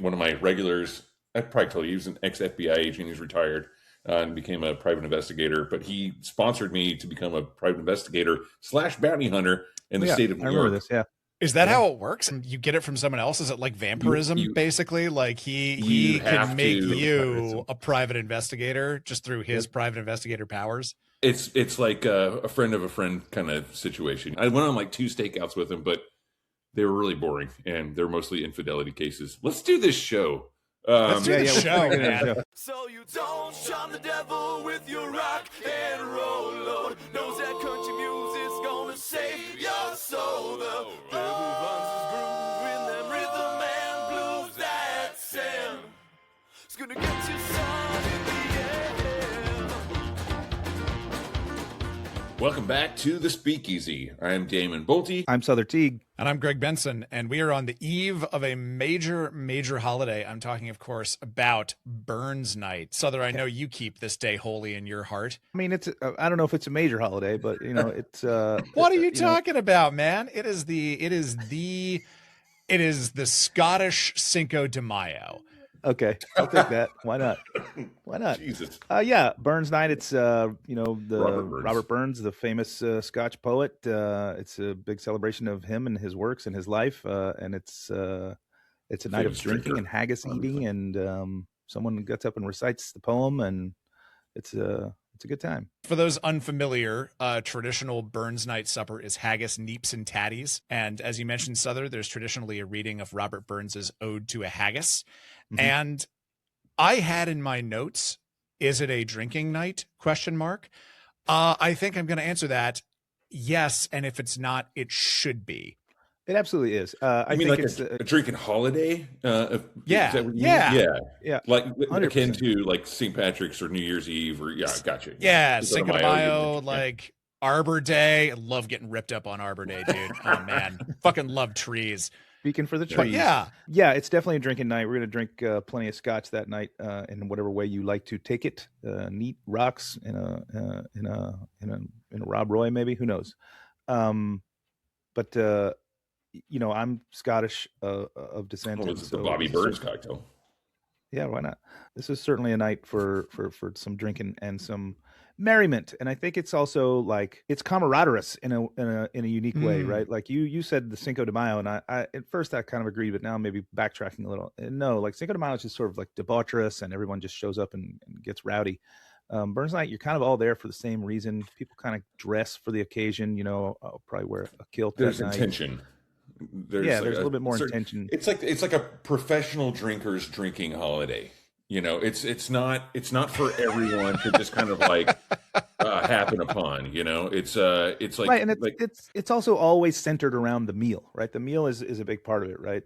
one of my regulars. I probably told you he was an ex-FBI agent. He's retired and became a private investigator. But he sponsored me to become a private investigator / bounty hunter in the state of New York. I remember this. Yeah. Is that how it works? You get it from someone else? Is it like vampirism, basically? Like he can make you a private investigator just through his private investigator powers? It's like a friend of a friend kind of situation. I went on like 2 stakeouts with him, but they were really boring, and they're mostly infidelity cases. Let's do this show. Let's do the show, man. So you don't shun the devil with your rock and roll load. Knows that country music's gonna save your soul. The devil runs his groove in them rhythm and blues. That sound it's gonna get you son in the end. Welcome back to the Speakeasy. I'm Damon Bolte. I'm Sother Teague. And I'm Greg Benson, and we are on the eve of a major, major holiday. I'm talking, of course, about Burns Night. Sother, I know you keep this day holy in your heart. I mean, I don't know if it's a major holiday, but it's. What are you talking about, man? It is the Scottish Cinco de Mayo. Okay, I'll take that. Why not? Why not? Jesus. Yeah, Burns Night. It's Robert Burns, the famous Scotch poet. It's a big celebration of him and his works and his life. And it's a night of drinking and haggis eating, and someone gets up and recites the poem, and it's a good time. For those unfamiliar, traditional Burns Night supper is haggis, neeps, and tatties. And as you mentioned, Sother, there's traditionally a reading of Robert Burns's Ode to a Haggis. Mm-hmm. And I had in my notes, is it a drinking night? ? I think I'm going to answer that. Yes. And if it's not, it should be. It absolutely is. I mean, like it's a drinking holiday. Yeah. Like 100%. Akin to like St. Patrick's or New Year's Eve, or gotcha. Yeah, Cinco de Mayo, like Arbor Day. I love getting ripped up on Arbor Day, dude. Oh man, fucking love trees. Speaking for the trees. But yeah, it's definitely a drinking night. We're gonna drink plenty of scotch that night, in whatever way you like to take it. Neat rocks in a Rob Roy, maybe, who knows. But I'm Scottish of descent. It's the Bobby Burns cocktail. Yeah, why not? This is certainly a night for some drinking and some merriment, and I think it's also like it's camaraderous in a unique way, right? Like you said the Cinco de Mayo, and I at first I kind of agreed, but now maybe backtracking a little. And no, like Cinco de Mayo is just sort of like debaucherous, and everyone just shows up and gets rowdy. Burns Night, you're kind of all there for the same reason. People kind of dress for the occasion. I'll probably wear a kilt. There's intention. There's a little bit more intention. It's like a professional drinkers drinking holiday. It's not for everyone to just kind of like happen upon. It's like right, and it's also always centered around the meal, right? The meal is a big part of it, right?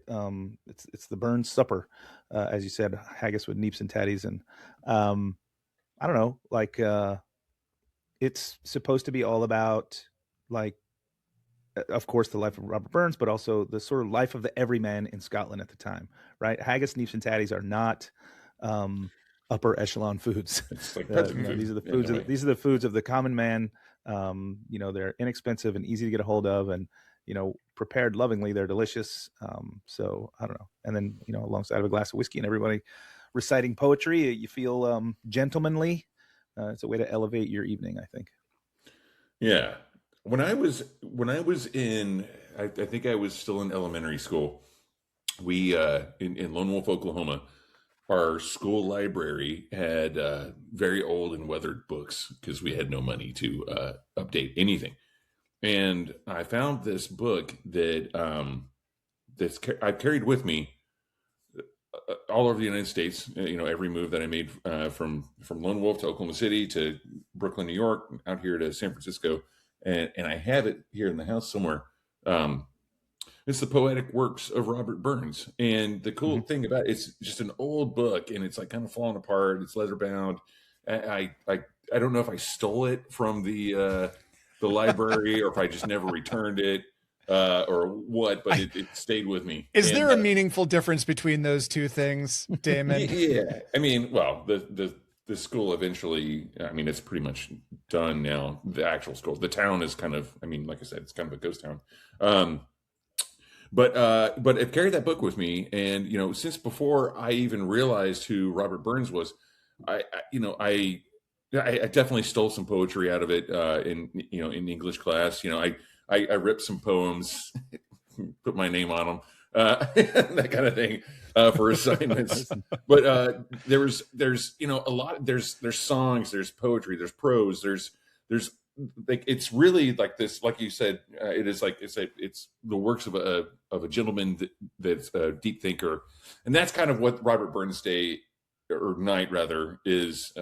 It's the Burns supper, as you said, haggis with neeps and tatties, and I don't know, like it's supposed to be all about like, of course, the life of Robert Burns, but also the sort of life of the everyman in Scotland at the time, right? Haggis, neeps, and tatties are not upper echelon foods. It's like these are the foods. These are the foods of the common man. They're inexpensive and easy to get a hold of, and prepared lovingly. They're delicious. So I don't know. And then alongside of a glass of whiskey and everybody reciting poetry, you feel gentlemanly. It's a way to elevate your evening, I think. Yeah. When I was in, I think I was still in elementary school. We in Lone Wolf, Oklahoma, our school library had very old and weathered books because we had no money to update anything. And I found this book that I've carried with me all over the United States. Every move that I made from Lone Wolf to Oklahoma City to Brooklyn, New York, out here to San Francisco. And I have it here in the house somewhere. It's the poetic works of Robert Burns. And the cool thing about it's just an old book, and it's like kind of falling apart. It's leather bound. I don't know if I stole it from the library or if I just never returned it or what, but it stayed with me. Is there a meaningful difference between those two things, Damon? Yeah. I mean, well, the school eventually, it's pretty much done now. The actual school, the town is kind of, like I said, it's kind of a ghost town. But I've carried that book with me, and since before I even realized who Robert Burns was, I definitely stole some poetry out of it in English class. I ripped some poems, put my name on them, that kind of thing for assignments. But there's a lot. There's songs, there's poetry, there's prose, there's like, it's really like this, like you said, it is like it's the works of a gentleman that's a deep thinker, and that's kind of what Robert Burns Day or night rather is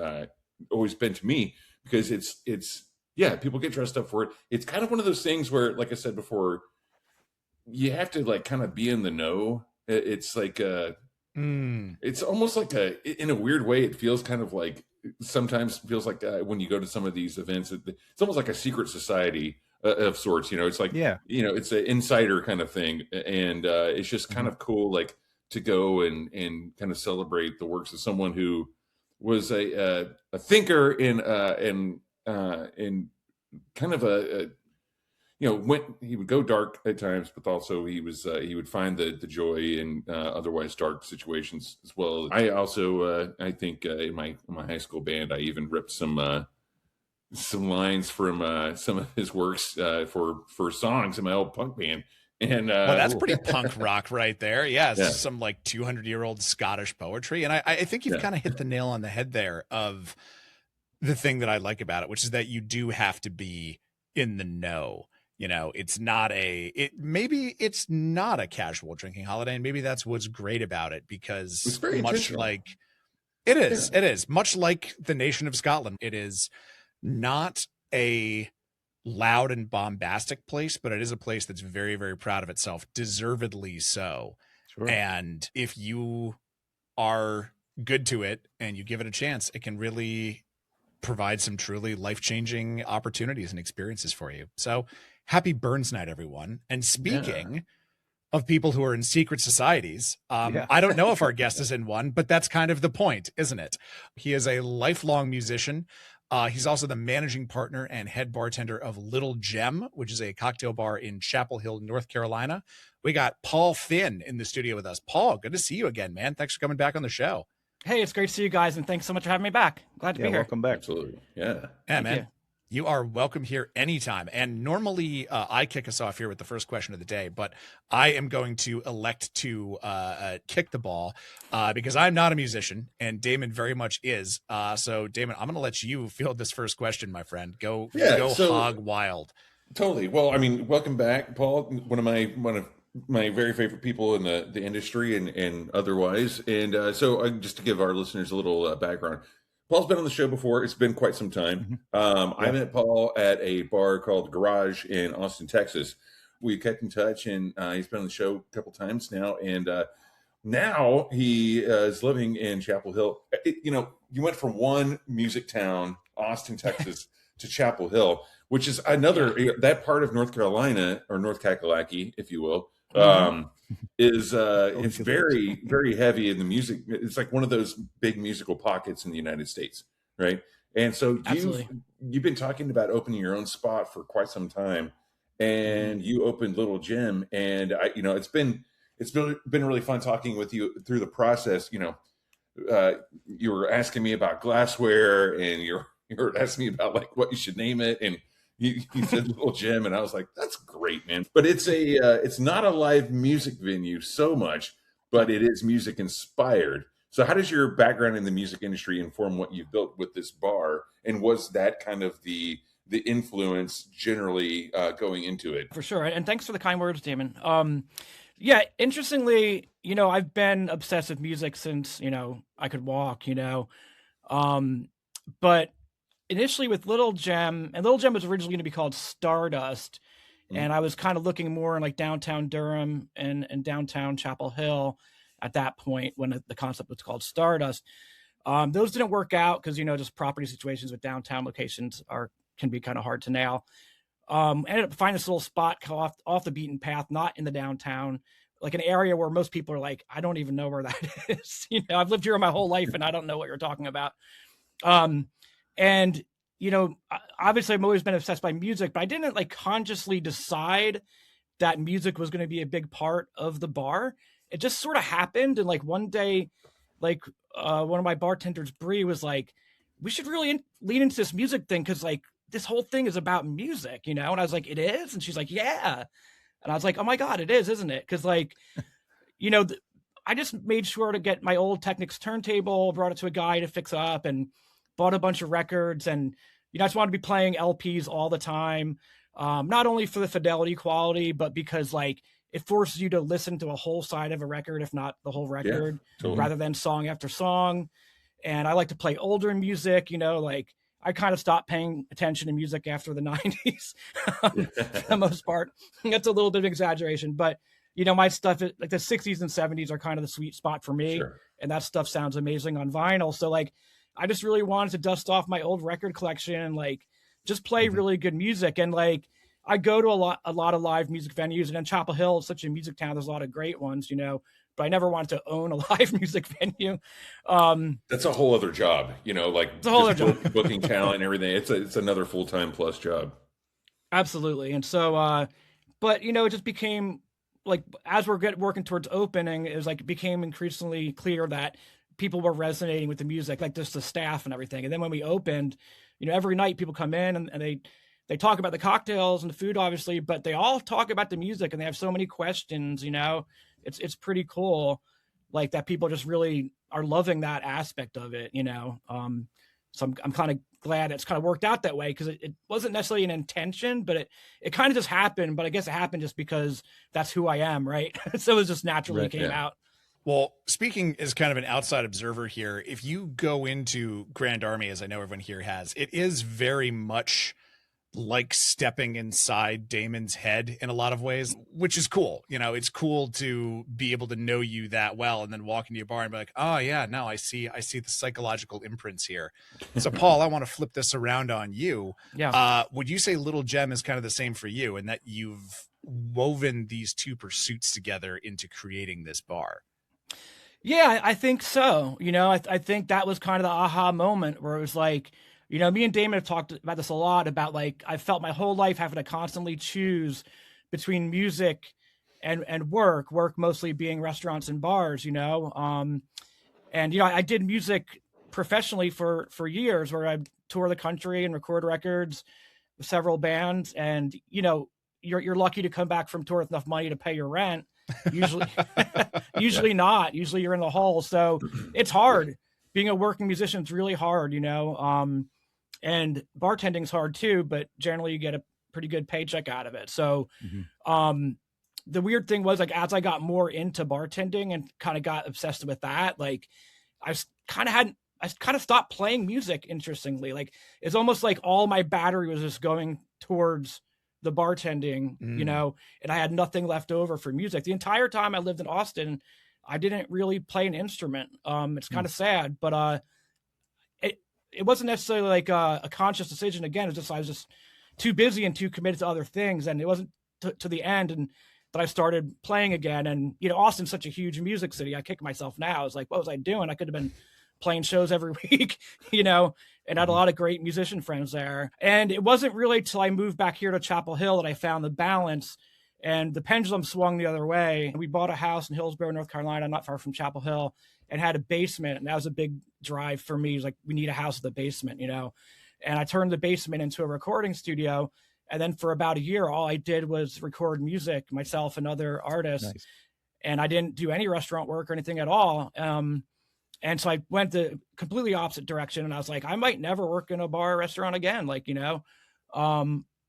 always been to me, because it's people get dressed up for it. It's kind of one of those things where, like I said before, you have to like kind of be in the know. It's like it's almost like in a weird way, it feels kind of like, sometimes feels like when you go to some of these events, it's almost like a secret society of sorts. It's like, it's an insider kind of thing, and it's just kind of cool, like, to go and kind of celebrate the works of someone who was a thinker in kind of when he would go dark at times, but also he would find the joy in otherwise dark situations as well. I also I think in my high school band, I even ripped some lines from some of his works for songs in my old punk band. And well, that's pretty punk rock right there. Yeah, it's some like 200-year-old Scottish poetry, and I think you've kind of hit the nail on the head there of the thing that I like about it, which is that you do have to be in the know. It's not maybe it's not a casual drinking holiday, and maybe that's what's great about it, because it's very much like it is much like the nation of Scotland, it is not a loud and bombastic place, but it is a place that's very, very proud of itself, deservedly so. Sure. And if you are good to it and you give it a chance, it can really provide some truly life-changing opportunities and experiences for you. So happy Burns Night, everyone. And speaking of people who are in secret societies, I don't know if our guest is in one, but that's kind of the point, isn't it? He is a lifelong musician. He's also the managing partner and head bartender of Little Gem, which is a cocktail bar in Chapel Hill, North Carolina. We got Paul Finn in the studio with us. Paul, good to see you again, man. Thanks for coming back on the show. Hey, it's great to see you guys, and thanks so much for having me back. Glad to be here. Welcome back. Absolutely. Yeah. Yeah, man. You are welcome here anytime. And normally I kick us off here with the first question of the day, but I am going to elect to kick the ball because I'm not a musician and Damon very much is. So Damon, I'm going to let you field this first question, my friend. Go hog wild. Totally. Well, I mean, welcome back, Paul. One of my very favorite people in the industry and otherwise. And so just to give our listeners a little background, Paul's been on the show before. It's been quite some time. I met Paul at a bar called Garage in Austin, Texas. We kept in touch, and he's been on the show a couple times now. And now he is living in Chapel Hill. You went from one music town, Austin, Texas, to Chapel Hill, which is another, that part of North Carolina, or North Kakalaki, if you will, is it's very, very heavy in the music. It's like one of those big musical pockets in the United States, right? And so you've been talking about opening your own spot for quite some time, and you opened Little Gem, and it's been really fun talking with you through the process. You were asking me about glassware, and you were asking me about like what you should name it, and you said Little Gem, and I was like, that's great, man. But it's not a live music venue so much, but it is music inspired. So how does your background in the music industry inform what you've built with this bar? And was that kind of the influence generally going into it? For sure. And thanks for the kind words, Damon. Interestingly, I've been obsessed with music since, I could walk, but initially with Little Gem, and Little Gem was originally going to be called Stardust. And I was kind of looking more in like downtown Durham and downtown Chapel Hill at that point when the concept was called Stardust. Those didn't work out because, just property situations with downtown locations can be kind of hard to nail. Ended up finding this little spot off the beaten path, not in the downtown, like an area where most people are like, I don't even know where that is. I've lived here my whole life and I don't know what you're talking about. And, obviously I've always been obsessed by music, but I didn't like consciously decide that music was going to be a big part of the bar. It just sort of happened. And like one day, like one of my bartenders, Bree, was like, we should really lean into this music thing. Cause like this whole thing is about music, you know? And I was like, it is? And she's like, yeah. And I was like, oh my God, it is, isn't it? Cause like, you know, I just made sure to get my old Technics turntable, brought it to a guy to fix up, and bought a bunch of records. And, you know, I just wanted to be playing LPs all the time. Not only for the fidelity quality, but because like it forces you to listen to a whole side of a record, if not the whole record, totally. rather than song after song. And I like to play older music, you know, like I kind of stopped paying attention to music after the 90s for the most part. That's a little bit of exaggeration, but you know, my stuff, like the 60s and 70s are kind of the sweet spot for me. Sure. And that stuff sounds amazing on vinyl. So like, I just really wanted to dust off my old record collection and like, just play really good music. And like, I go to a lot of live music venues, and in Chapel Hill, it's such a music town. There's a lot of great ones, you know, but I never wanted to own a live music venue. That's a whole other job, you know, like it's a whole other job. Booking talent and everything. It's another full-time plus job. Absolutely. And so, but you know, it just became like, as we're working towards opening, it was like, it became increasingly clear that people were resonating with the music, like just the staff and everything. And then when we opened, you know, every night people come in and they talk about the cocktails and the food, obviously, but they all talk about the music, and they have so many questions, you know, it's pretty cool. Like that people just really are loving that aspect of it, you know? So I'm kind of glad it's kind of worked out that way, because it wasn't necessarily an intention, but it kind of just happened. But I guess it happened just because that's who I am, right? So it just naturally came out. Well, speaking as kind of an outside observer here, if you go into Grand Army, as I know everyone here has, it is very much like stepping inside Damon's head in a lot of ways, which is cool. You know, it's cool to be able to know you that well and then walk into your bar and be like, oh yeah, no, I see the psychological imprints here. So Paul, I want to flip this around on you. Yeah. Would you say Little Gem is kind of the same for you, and that you've woven these two pursuits together into creating this bar? Yeah, I think so. You know, I think that was kind of the aha moment where it was like, you know, me and Damon have talked about this a lot, about like, I felt my whole life having to constantly choose between music and work mostly being restaurants and bars, you know? And, you know, I did music professionally for years, where I tour the country and record records with several bands. And, you know, you're lucky to come back from tour with enough money to pay your rent. Usually not. Usually you're in the hole. So it's hard. Being a working musician is really hard, you know? And bartending's hard too, but generally you get a pretty good paycheck out of it. So, the weird thing was, like, as I got more into bartending and kind of got obsessed with that, like I kind of stopped playing music. Interestingly, like it's almost like all my battery was just going towards the bartending, you know, and I had nothing left over for music. The entire time I lived in Austin, I didn't really play an instrument. It's kind of sad, but, it wasn't necessarily like a conscious decision. Again, it's just, I was just too busy and too committed to other things. And it wasn't to the end and that I started playing again. And, you know, Austin's such a huge music city. I kick myself now. I was like, what was I doing? I could have been playing shows every week, you know, and had a lot of great musician friends there. And it wasn't really till I moved back here to Chapel Hill that I found the balance, and the pendulum swung the other way. We bought a house in Hillsborough, North Carolina, not far from Chapel Hill, and had a basement. And that was a big drive for me. It was like, we need a house with a basement, you know? And I turned the basement into a recording studio. And then for about a year, all I did was record music, myself and other artists. Nice. And I didn't do any restaurant work or anything at all. And so I went the completely opposite direction. And I was like, I might never work in a bar or restaurant again, like, you know?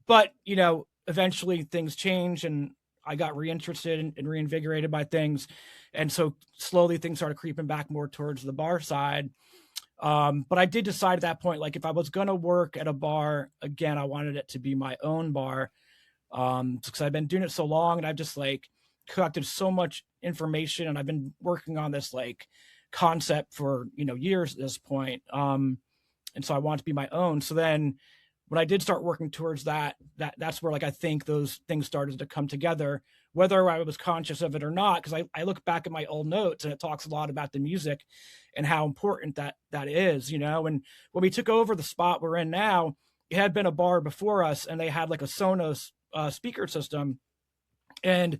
But, you know, eventually things changed and I got reinterested and reinvigorated by things. And so slowly things started creeping back more towards the bar side. But I did decide at that point, like if I was going to work at a bar again, I wanted it to be my own bar. Because I've been doing it so long and I've just like collected so much information, and I've been working on this like concept for, you know, years at this point. And so I want to be my own. So then when I did start working towards that's where, like, I think those things started to come together, whether I was conscious of it or not. Because I look back at my old notes and it talks a lot about the music and how important that is, you know. And when we took over the spot we're in now, it had been a bar before us, and they had like a Sonos speaker system. And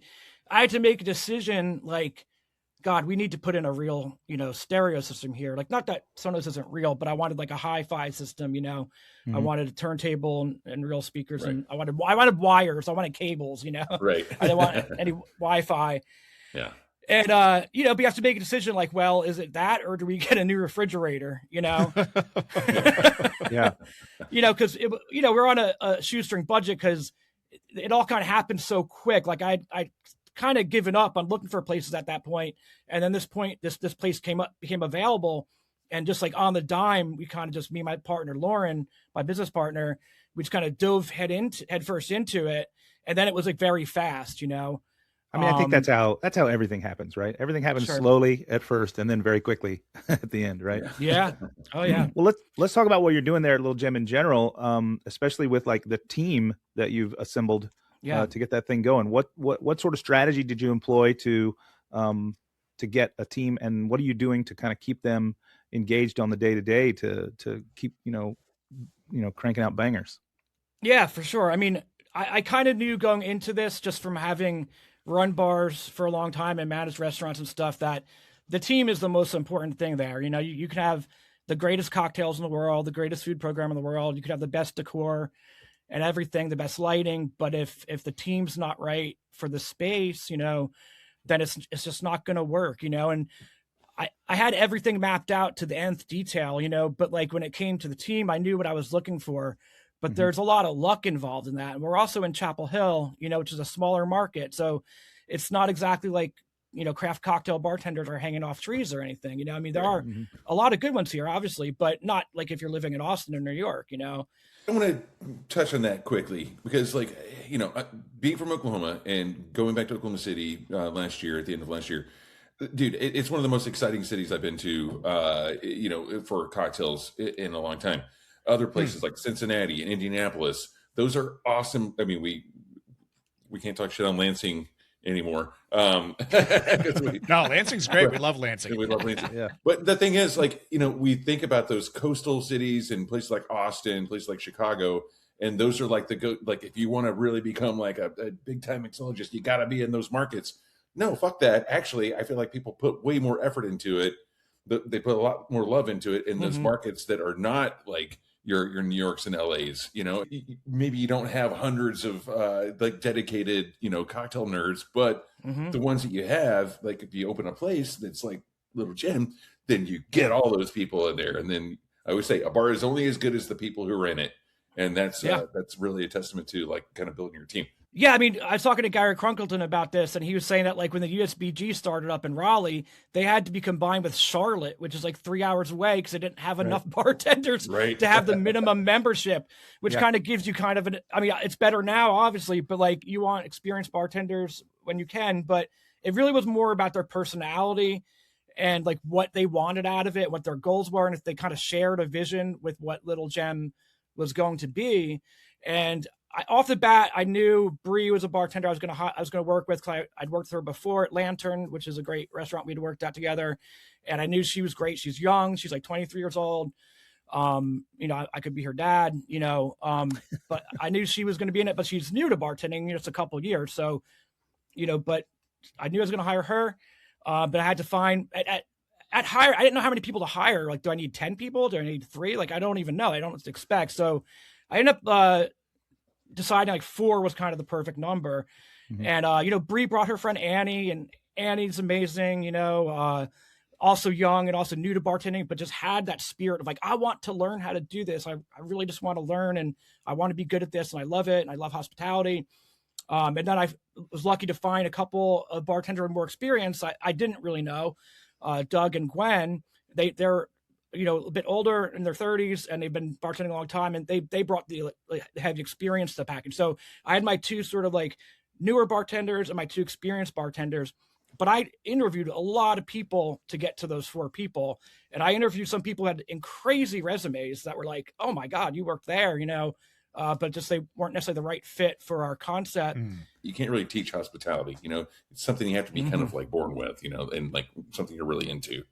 I had to make a decision like, God, we need to put in a real, stereo system here. Like, not that Sonos isn't real, but I wanted like a hi-fi system, I wanted a turntable and real speakers, Right. and I wanted wires, I wanted cables, Right. I didn't want any Wi-Fi. Yeah. And, but you have to make a decision like, well, is it that, or do we get a new refrigerator, Yeah. because, we're on a shoestring budget because it all kind of happened so quick. Like I kind of given up on looking for places at that point. And then this place became available. And just like on the dime, we kind of just, me and my partner, Lauren, my business partner, we just kind of dove head first into it. And then it was like very fast, I mean, I think that's how everything happens, right? Everything happens slowly at first and then very quickly at the end, right? Yeah. Oh yeah. Well, let's talk about what you're doing there at Little Gem in general, especially with like the team that you've assembled to get that thing going. What sort of strategy did you employ to get a team, and what are you doing to kind of keep them engaged on the day-to-day to keep, cranking out bangers? Yeah, for sure. I mean, I kind of knew going into this just from having run bars for a long time and managed restaurants and stuff that the team is the most important thing there. You can have the greatest cocktails in the world, the greatest food program in the world. You could have the best decor and everything, the best lighting. But if the team's not right for the space, then it's just not going to work, and I had everything mapped out to the nth detail, but like when it came to the team, I knew what I was looking for, but there's a lot of luck involved in that. And we're also in Chapel Hill, which is a smaller market. So it's not exactly like, craft cocktail bartenders are hanging off trees or anything, I mean, there are a lot of good ones here, obviously, but not like if you're living in Austin or New York, I want to touch on that quickly because, like, being from Oklahoma and going back to Oklahoma City last year, at the end of last year, dude, it's one of the most exciting cities I've been to, for cocktails in a long time. Other places like Cincinnati and Indianapolis, those are awesome. I mean, we can't talk shit on Lansing anymore. No, Lansing's great. We love Lansing. We love Lansing. Yeah. But the thing is, like, we think about those coastal cities and places like Austin, places like Chicago, and those are like like if you want to really become like a big time mixologist, you got to be in those markets. No, fuck that. Actually, I feel like people put way more effort into it. They put a lot more love into it in those markets that are not like your New Yorks and LAs. Maybe you don't have hundreds of like dedicated, cocktail nerds, but the ones that you have, like if you open a place that's like Little Gem, then you get all those people in there. And then I always say a bar is only as good as the people who are in it. And that's really a testament to like kind of building your team. Yeah, I mean, I was talking to Gary Crunkleton about this, and he was saying that like when the USBG started up in Raleigh, they had to be combined with Charlotte, which is like 3 hours away because they didn't have enough bartenders to have the minimum membership, which kind of gives you kind of it's better now, obviously, but like you want experienced bartenders when you can, but it really was more about their personality and like what they wanted out of it, what their goals were, and if they kind of shared a vision with what Little Gem was going to be. And off the bat, I knew Bree was a bartender I was going to work with because I'd worked with her before at Lantern, which is a great restaurant we'd worked at together. And I knew she was great. She's young. She's like 23 years old. I could be her dad, but I knew she was going to be in it, but she's new to bartending, just a couple of years. So, but I knew I was going to hire her. But I had to find at hire. I didn't know how many people to hire. Like, do I need 10 people? Do I need 3? Like, I don't even know. I don't expect. So I ended up, deciding like 4 was kind of the perfect number. And, Bree brought her friend Annie, and Annie's amazing, also young and also new to bartending, but just had that spirit of like, I want to learn how to do this. I really just want to learn, and I want to be good at this. And I love it. And I love hospitality. And then I was lucky to find a couple of bartenders with more experience. I didn't really know, Doug and Gwen. They're a bit older in their 30s, and they've been bartending a long time, and they brought the heavy experience to the package. So I had my 2 sort of like newer bartenders and my 2 experienced bartenders, but I interviewed a lot of people to get to those 4 people. And I interviewed some people who had crazy resumes that were like, oh my God, you worked there, but just they weren't necessarily the right fit for our concept. You can't really teach hospitality, it's something you have to be kind of like born with, and like something you're really into.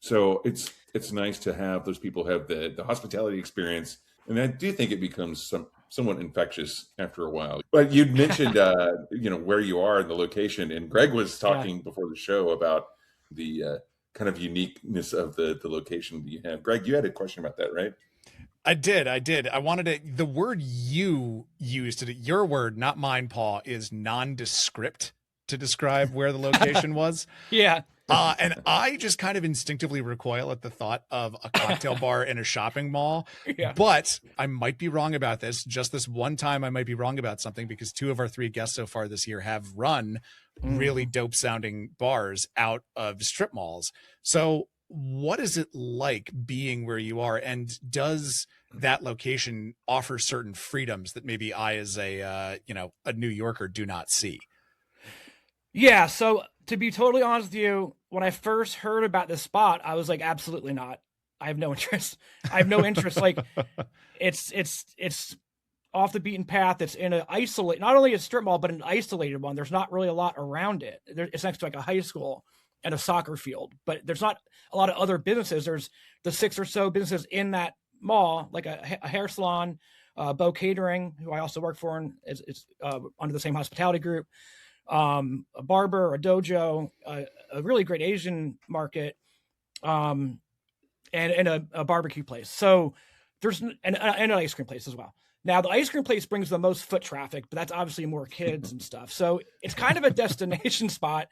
So it's nice to have those people have the hospitality experience. And I do think it becomes somewhat infectious after a while. But you'd mentioned, where you are in the location, and Greg was talking before the show about the kind of uniqueness of the location that you have. Greg, you had a question about that, right? I did. I wanted the word you used, your word, not mine, Paul, is nondescript to describe where the location was. Yeah. And I just kind of instinctively recoil at the thought of a cocktail bar in a shopping mall. Yeah. But I might be wrong about this. Just this one time I might be wrong about something, because 2 of our 3 guests so far this year have run really dope sounding bars out of strip malls. So what is it like being where you are? And does that location offer certain freedoms that maybe I, as a New Yorker, do not see? Yeah. So to be totally honest with you, when I first heard about this spot, I was like, absolutely not. I have no interest. Like it's off the beaten path. It's in not only a strip mall, but an isolated one. There's not really a lot around it. It's next to like a high school and a soccer field, but there's not a lot of other businesses. There's the 6 or so businesses in that mall, like a hair salon, Bo Catering, who I also work for, and is under the same hospitality group. A barber, a dojo, a really great Asian market, and a barbecue place. So there's an ice cream place as well. Now the ice cream place brings the most foot traffic, but that's obviously more kids and stuff. So it's kind of a destination spot.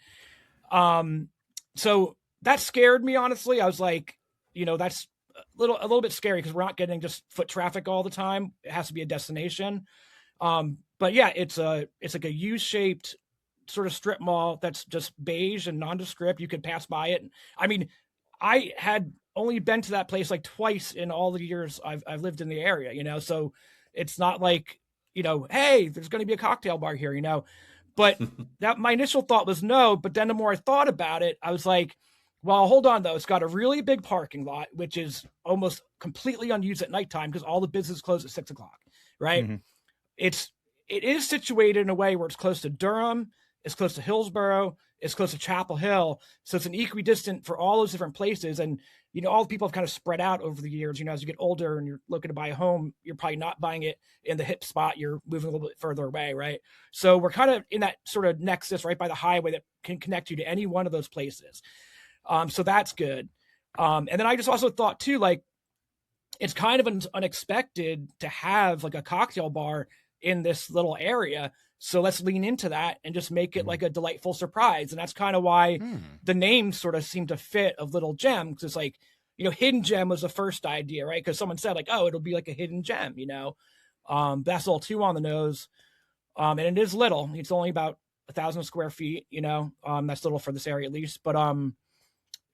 So that scared me, honestly. I was like, that's a little bit scary, because we're not getting just foot traffic all the time. It has to be a destination. But yeah, it's like a U-shaped sort of strip mall that's just beige and nondescript. You could pass by it. I mean, I had only been to that place like twice in all the years I've lived in the area, so it's not like, hey, there's going to be a cocktail bar here, but that my initial thought was no. But then the more I thought about it, I was like, well, hold on though. It's got a really big parking lot, which is almost completely unused at nighttime because all the business closes at 6 o'clock. Right. Mm-hmm. It is situated in a way where it's close to Durham, it's close to Hillsborough, it's close to Chapel Hill. So it's an equidistant for all those different places. And, all the people have kind of spread out over the years. As you get older and you're looking to buy a home, you're probably not buying it in the hip spot. You're moving a little bit further away, right? So we're kind of in that sort of nexus right by the highway that can connect you to any one of those places. So that's good. And then I just also thought too, like, it's kind of unexpected to have like a cocktail bar in this little area. So let's lean into that and just make it like a delightful surprise. And that's kind of why the name sort of seemed to fit of Little Gem. Cause it's like, Hidden Gem was the first idea, right? Cause someone said like, oh, it'll be like a hidden gem, that's a little too on the nose. And it is little, it's only about 1,000 square feet, that's little for this area at least. But, so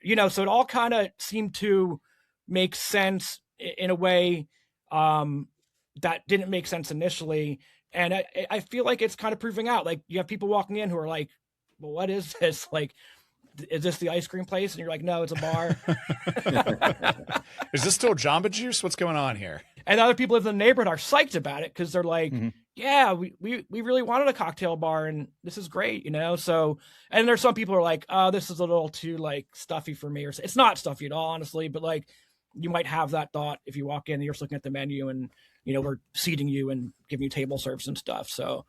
it all kind of seemed to make sense in a way, that didn't make sense initially. And I feel like it's kind of proving out. Like, you have people walking in who are like, well, what is this? Like, is this the ice cream place? And you're like, no, it's a bar. Is this still Jamba Juice? What's going on here? And other people in the neighborhood are psyched about it because they're like, yeah, we really wanted a cocktail bar and this is great, So, and there's some people who are like, oh, this is a little too like stuffy for me. Or it's not stuffy at all, honestly, but like you might have that thought if you walk in and you're just looking at the menu and, we're seating you and giving you table serves and stuff. So,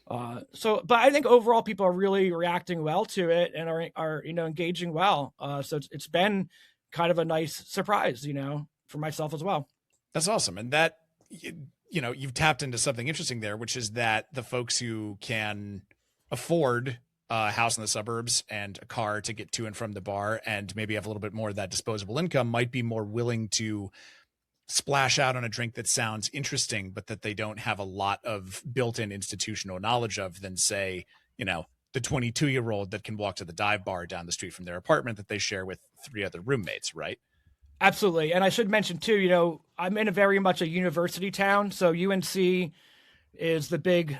but I think overall people are really reacting well to it and are engaging well. So it's been kind of a nice surprise, for myself as well. That's awesome. And that, you've tapped into something interesting there, which is that the folks who can afford a house in the suburbs and a car to get to and from the bar and maybe have a little bit more of that disposable income might be more willing to splash out on a drink that sounds interesting, but that they don't have a lot of built-in institutional knowledge of than say, the 22-year-old that can walk to the dive bar down the street from their apartment that they share with 3 other roommates, right? Absolutely. And I should mention too, I'm in a very much a university town. So UNC is the big,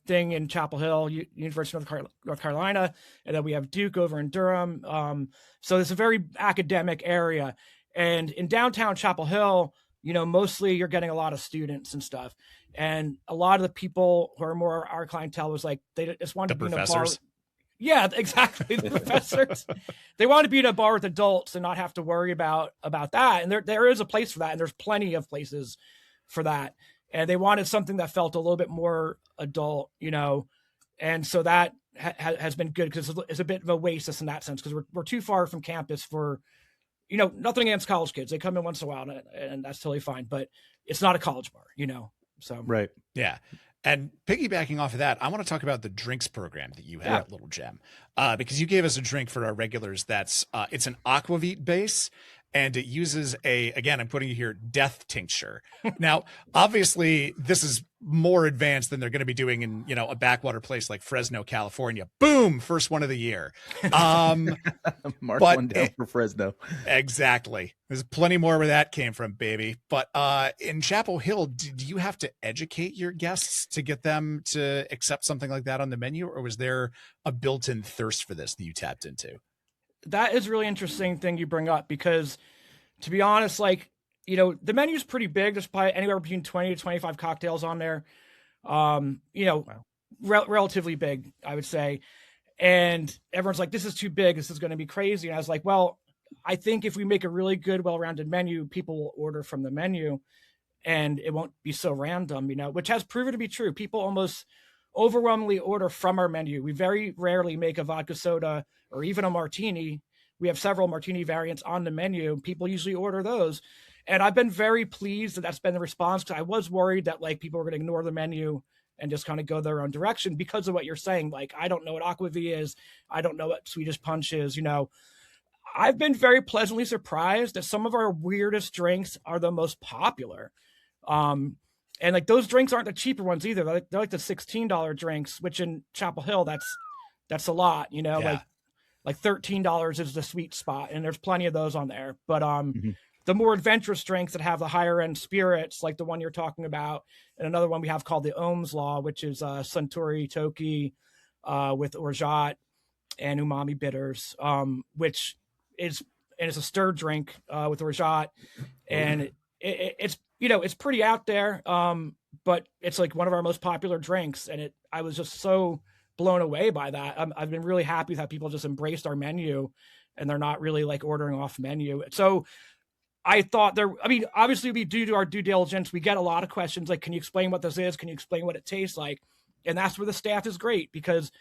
thing in Chapel Hill, University of North Carolina. And then we have Duke over in Durham. So it's a very academic area. And in downtown Chapel Hill, mostly you're getting a lot of students and stuff. And a lot of the people who are more our clientele was like, they just want to be in a bar. Yeah, exactly. The professors, they want to be in a bar with adults and not have to worry about that. And there is a place for that. And there's plenty of places for that. and they wanted something that felt a little bit more adult, and so that has been good because it's a bit of a oasis in that sense, because we're too far from campus for, nothing against college kids. They come in once in a while and that's totally fine, but it's not a college bar, so. Right. Yeah. And piggybacking off of that, I want to talk about the drinks program that you have at Little Gem, because you gave us a drink for our regulars. That's it's an aquavit base, and it uses again, I'm putting it here, death tincture. Now, obviously, this is more advanced than they're going to be doing in, a backwater place like Fresno, California. Boom, first one of the year. Mark one down for Fresno. Exactly. There's plenty more where that came from, baby. But in Chapel Hill, did you have to educate your guests to get them to accept something like that on the menu, or was there a built-in thirst for this that you tapped into? That is a really interesting thing you bring up, because to be honest, the menu's pretty big. There's probably anywhere between 20 to 25 cocktails on there. Relatively big, I would say. And everyone's like, this is too big. This is going to be crazy. And I was like, well, I think if we make a really good, well-rounded menu, people will order from the menu and it won't be so random, which has proven to be true. People almost overwhelmingly order from our menu. We very rarely make a vodka soda or even a martini. We have several martini variants on the menu. People usually order those. And I've been very pleased that that's been the response, because I was worried that people were going to ignore the menu and just kind of go their own direction because of what you're saying. I don't know what aquavit is. I don't know what Swedish punch is. I've been very pleasantly surprised that some of our weirdest drinks are the most popular. And those drinks aren't the cheaper ones either. They're like the $16 drinks, which in Chapel Hill, that's a lot, like $13 is the sweet spot. And there's plenty of those on there, but, the more adventurous drinks that have the higher end spirits, like the one you're talking about, and another one we have called the Ohm's Law, which is Suntory Toki with orgeat and umami bitters, which is, and it's a stirred drink with orgeat, and it's pretty out there, but it's like one of our most popular drinks, and I was just so blown away by that. I've been really happy that people just embraced our menu, and they're not really ordering off menu. So I thought obviously we do our due diligence. We get a lot of questions like, can you explain what this is? Can you explain what it tastes like? And that's where the staff is great, because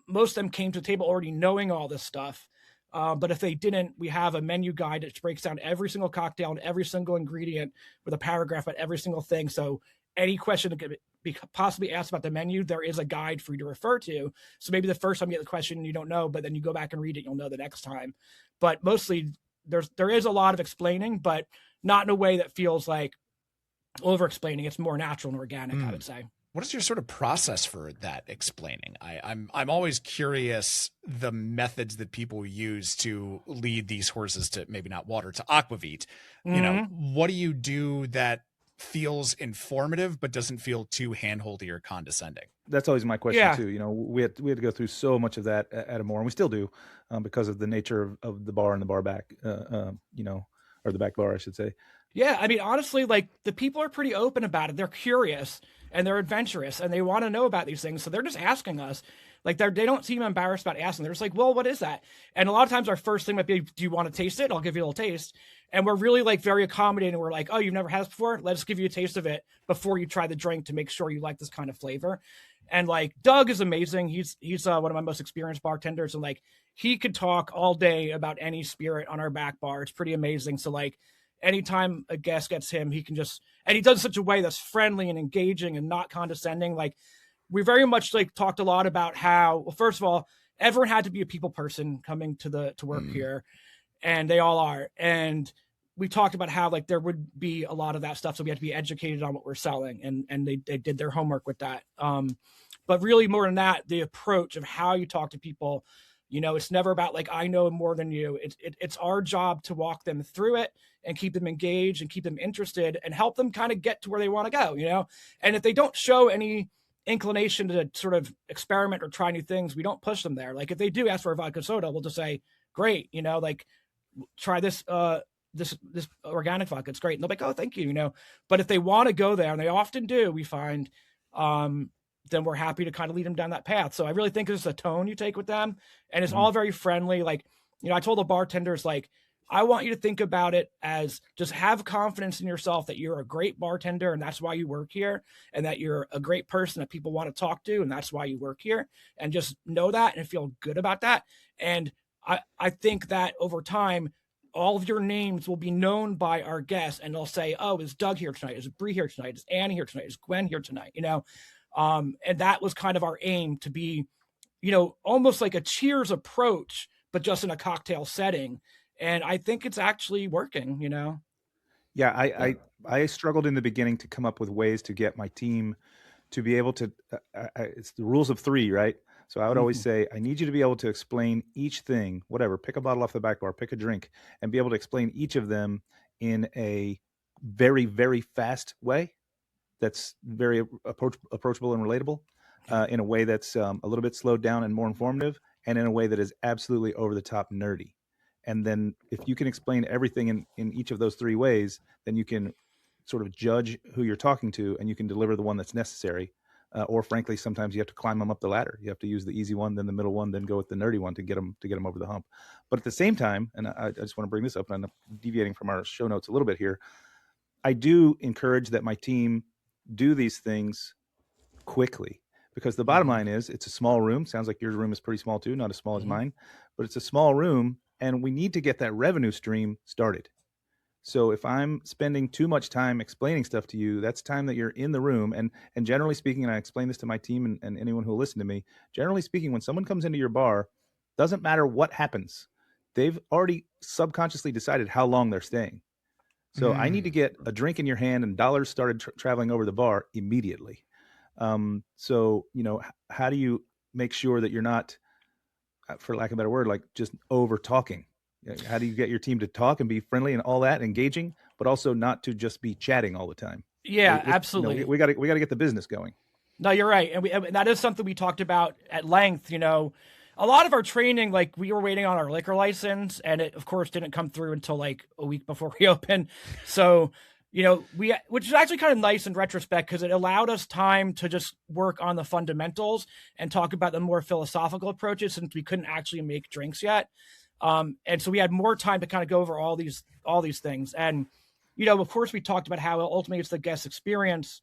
most of them came to the table already knowing all this stuff. But if they didn't, we have a menu guide that breaks down every single cocktail and every single ingredient with a paragraph about every single thing. So any question that could be possibly asked about the menu, there is a guide for you to refer to. So maybe the first time you get the question, you don't know, but then you go back and read it, you'll know the next time. But mostly there is a lot of explaining, but not in a way that feels like over explaining. It's more natural and organic, I would say. What is your sort of process for that explaining? I'm always curious the methods that people use to lead these horses to maybe not water, to aquavit. What do you do that feels informative but doesn't feel too handholdy or condescending? That's always my question too. We had to go through so much of that at Amore, and we still do, because of the nature of the bar and the bar back, or the back bar, I should say. Yeah, honestly, the people are pretty open about it. They're curious and they're adventurous and they want to know about these things. So they're just asking us. They don't seem embarrassed about asking. They're just like, well, what is that? And a lot of times our first thing might be, do you want to taste it? I'll give you a little taste. And we're really very accommodating. We're like, oh, you've never had this before? Let's give you a taste of it before you try the drink to make sure you like this kind of flavor. And Doug is amazing. He's one of my most experienced bartenders, and he could talk all day about any spirit on our back bar. It's pretty amazing. So anytime a guest gets him, he can and he does it in such a way that's friendly and engaging and not condescending. We very much talked a lot about how, well, first of all, everyone had to be a people person coming to work here, and they all are. And we talked about how there would be a lot of that stuff. So we had to be educated on what we're selling, and they did their homework with that. But really more than that, the approach of how you talk to people, it's never about I know more than you. It's our job to walk them through it and keep them engaged and keep them interested and help them kind of get to where they want to go, and if they don't show any inclination to sort of experiment or try new things, we don't push them there. If they do ask for a vodka soda, we'll just say, great, try this organic vodka. It's great. And they'll be like, oh, thank you, but if they want to go there, and they often do, we find, then we're happy to kind of lead them down that path. So I really think it's a tone you take with them, and it's all very friendly. I told the bartenders, I want you to think about it as just have confidence in yourself that you're a great bartender and that's why you work here, and that you're a great person that people want to talk to and that's why you work here, and just know that and feel good about that. And I think that over time, all of your names will be known by our guests, and they'll say, oh, is Doug here tonight? Is Bree here tonight? Is Annie here tonight? Is Gwen here tonight? And that was kind of our aim, to be, almost like a Cheers approach, but just in a cocktail setting. And I think it's actually working, Yeah, I struggled in the beginning to come up with ways to get my team to be able to, it's the rules of three, right? So I would always say, I need you to be able to explain each thing, whatever, pick a bottle off the back bar, pick a drink, and be able to explain each of them in a very, very fast way that's very approachable and relatable, in a way that's a little bit slowed down and more informative, and in a way that is absolutely over the top nerdy. And then if you can explain everything in each of those three ways, then you can sort of judge who you're talking to, and you can deliver the one that's necessary. Or frankly, sometimes you have to climb them up the ladder. You have to use the easy one, then the middle one, then go with the nerdy one to get them over the hump. But at the same time, and I just want to bring this up, and I'm deviating from our show notes a little bit here, I do encourage that my team do these things quickly, because the bottom line is it's a small room. Sounds like your room is pretty small too, not as small as mine, but it's a small room, and we need to get that revenue stream started. So if I'm spending too much time explaining stuff to you, that's time that you're in the room. And generally speaking, and I explain this to my team and anyone who will listen to me, generally speaking, when someone comes into your bar, doesn't matter what happens, they've already subconsciously decided how long they're staying. So I need to get a drink in your hand and dollars started traveling over the bar immediately. So, how do you make sure that you're not, for lack of a better word, like just over talking? How do you get your team to talk and be friendly and all that, engaging, but also not to just be chatting all the time? Yeah, absolutely. We got to get the business going. No, you're right. And that is something we talked about at length. A lot of our training, like we were waiting on our liquor license, and it of course didn't come through until like a week before we opened. So, which is actually kind of nice in retrospect, because it allowed us time to just work on the fundamentals and talk about the more philosophical approaches, since we couldn't actually make drinks yet. And so we had more time to kind of go over all these things. And, of course we talked about how ultimately it's the guest experience,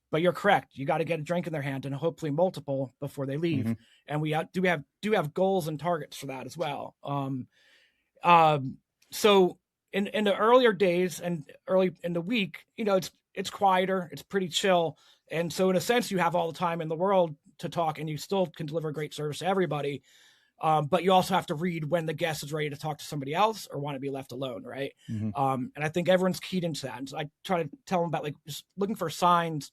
but you're correct. You got to get a drink in their hand, and hopefully multiple before they leave. And we do have goals and targets for that as well. So in the earlier days and early in the week, it's quieter, it's pretty chill. And so in a sense, you have all the time in the world to talk, and you still can deliver great service to everybody. But you also have to read when the guest is ready to talk to somebody else or want to be left alone, right? And I think everyone's keyed into that. And so I try to tell them about like just looking for signs